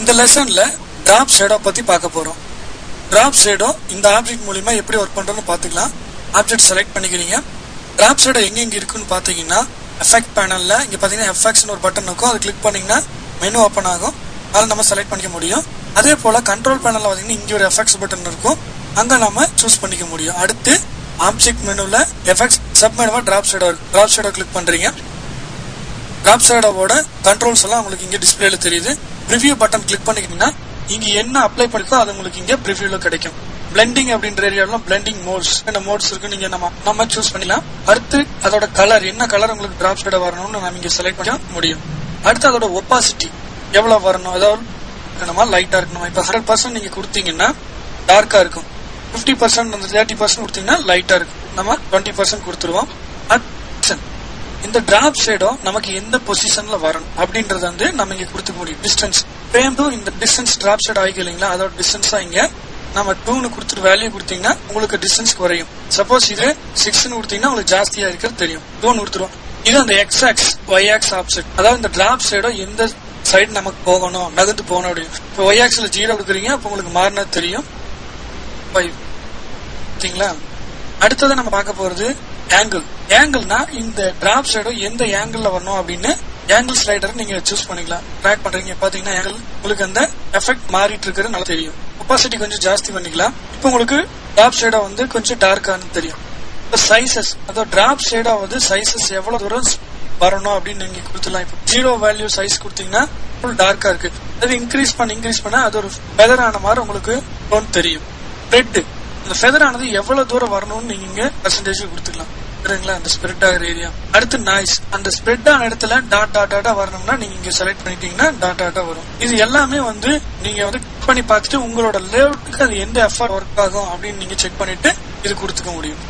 இந்த லெசன்ல drop shadow பத்தி பார்க்க போறோம். டிராப் ஷேடோ இந்த ஆப்ஜெக்ட் மூலமா எப்படி ஒர்க் பண்றோம்னு பாத்துக்கலாம். ஆப்ஜெக்ட் செலக்ட் பண்ணிக்கிறீங்க. டிராப் ஷேடோ எங்க இருக்குன்னு பாத்தீங்கன்னா எஃபெக்ட் பேனல்ல இங்க பாத்தீங்கன்னா எஃபெக்ட்ஸ்னு ஒரு பட்டன் இருக்கும். அதை கிளிக் பண்ணீங்கன்னா மெனு ஓபன் ஆகும். அதை நம்ம செலக்ட் பண்ணிக்க முடியும். அதே போல கண்ட்ரோல் பேனல்ல பாத்தீங்கன்னா இங்க ஒரு எஃபெக்ட்ஸ் பட்டன் இருக்கும். அங்க நம்ம சூஸ் பண்ணிக்க முடியும். அடுத்து ஆப்ஜெக்ட் மெனுல எஃபெக்ட்ஸ் சப் மெனுவா டிராப் ஷேடோ கிளிக் பண்றீங்க. டிராப் ஷேடோவோட கண்ட்ரோல்ஸ் எல்லாம் உங்களுக்கு இங்க டிஸ்பிளேல தெரியுது. ப்ரிவியூ பட்டன் கிளிக் பண்ணிக்கிட்டீங்கன்னா இங்க என்ன அப்ளை பண்ணிக்கோ அது உங்களுக்கு இங்க ப்ரிவியூல கிடைக்கும். பிளெண்டிங் அப்படின்ற ஏரியால பிளெண்டிங் மோட்ஸ் என்ன மோட்ஸ் இருக்கு நீங்க நம்ம சூஸ் பண்ணிக்கலாம். அடுத்து அதோட கலர் என்ன கலர் உங்களுக்கு டிராப் ஷேடோ வரணும்னு நம்ம இங்க செலக்ட் பண்ண முடியும். அடுத்து அதோட ஒப்பாசிட்டி எவ்வளவு வரணும், அதாவது லைட்டா இருக்கணும். இப்ப 100% நீங்க கொடுத்தீங்கன்னா டார்க்கா இருக்கும். 50% 30% கொடுத்தீங்கன்னா லைட்டா இருக்கும். நம்ம 20% கொடுத்துருவோம். இந்த டிராப் ஷேடோ நமக்கு எந்த பொசிஷன்ல வரணும் அப்படின்றது வந்து நம்ம இங்க கொடுத்துக்க முடியும். டிஸ்டன்ஸ் ஃப்ரேம் டு இந்த டிஸ்டன்ஸ் டிராப் ஷேடோ ஆகி இல்லைங்களா, அதோட டிஸ்டன்ஸா இங்க நம்ம 2ன்னு கொடுத்துட்டு வேல்யூ கொடுத்தீங்கன்னா உங்களுக்கு டிஸ்டன்ஸ் குறையும். சப்போஸ் இது 6ன்னு கொடுத்தீங்கன்னா உங்களுக்கு ஜாஸ்தியா இருக்கிறது தெரியும். 2ன்னு கொடுத்துருவோம். இது அந்த x axis y axis offset, அதாவது இந்த டிராப் ஷேடோ எந்த சைடு நமக்கு போகணும் நகர்ந்து போகணும் அப்படின்னு. இப்போ ஒய் ஆக்ஸ்ல 0 கொடுக்குறீங்க, அப்போ உங்களுக்கு மாறினது தெரியும். அடுத்தது நம்ம பார்க்க போறது ஆங்கிள்னா இந்த டிராப் ஷேடோ எந்த ஆங்கிள் வரணும் அப்படின்னு ஆங்கிள் ஸ்லைடர் நீங்க சூஸ் பண்ணிக்கலாம். ட்ராக் பண்றீங்க பாத்தீங்கன்னா ஆங்கிள் உங்களுக்கு அந்த எஃபெக்ட் மாறிட்டு இருக்கிறது நல்லா தெரியும். ஒப்பாசிட்டி கொஞ்சம் ஜாஸ்தி பண்ணிக்கலாம். இப்போ உங்களுக்கு டிராப் ஷேடோ வந்து கொஞ்சம் டார்க்கானு தெரியும். இப்போ சைசஸ், அதாவது டிராப் ஷேடோ வந்து சைசஸ் எவ்வளவு தூரம் வரணும் அப்படின்னு நீங்க கொடுத்துலாம். இப்போ 0 வேல்யூ சைஸ் கொடுத்தீங்கன்னா டார்க்கா இருக்கு. அது இன்க்ரீஸ் பண்ண அது ஒரு ஃபெதர் ஆன மாதிரி உங்களுக்கு டோன் தெரியும். ரெட் இந்த ஃபெதர் ஆனது எவ்வளவு தூரம் வரணும்னு நீங்க பெர்சன்டேஜ் கொடுத்துக்கலாம். சரிங்களா, அந்த ஸ்ப்ரெட் ஆகிற ஏரியா. அடுத்து நாய்ஸ், அந்த ஸ்ப்ரெட் ஆன இடத்துல டாட்டா வரணும்னா நீங்க இங்க செலக்ட் பண்ணிட்டீங்கன்னா டாட்டா வரும். இது எல்லாமே வந்து நீங்க வந்து கிளிக் பண்ணி பார்த்துட்டு உங்களோட லேஅவுட்டுக்கு அது எந்த எஃபர்ட் ஒர்க் ஆகும் அப்படின்னு நீங்க செக் பண்ணிட்டு இது கொடுத்துக்க முடியும்.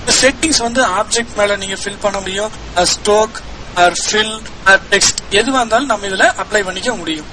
இந்த செட்டிங்ஸ் வந்து ஆப்ஜெக்ட் மேல நீங்க ஃபில் பண்ண முடியும். Stroke or fill or text எதுவா இருந்தாலும் நம்ம இதுல அப்ளை பண்ணிக்க முடியும்.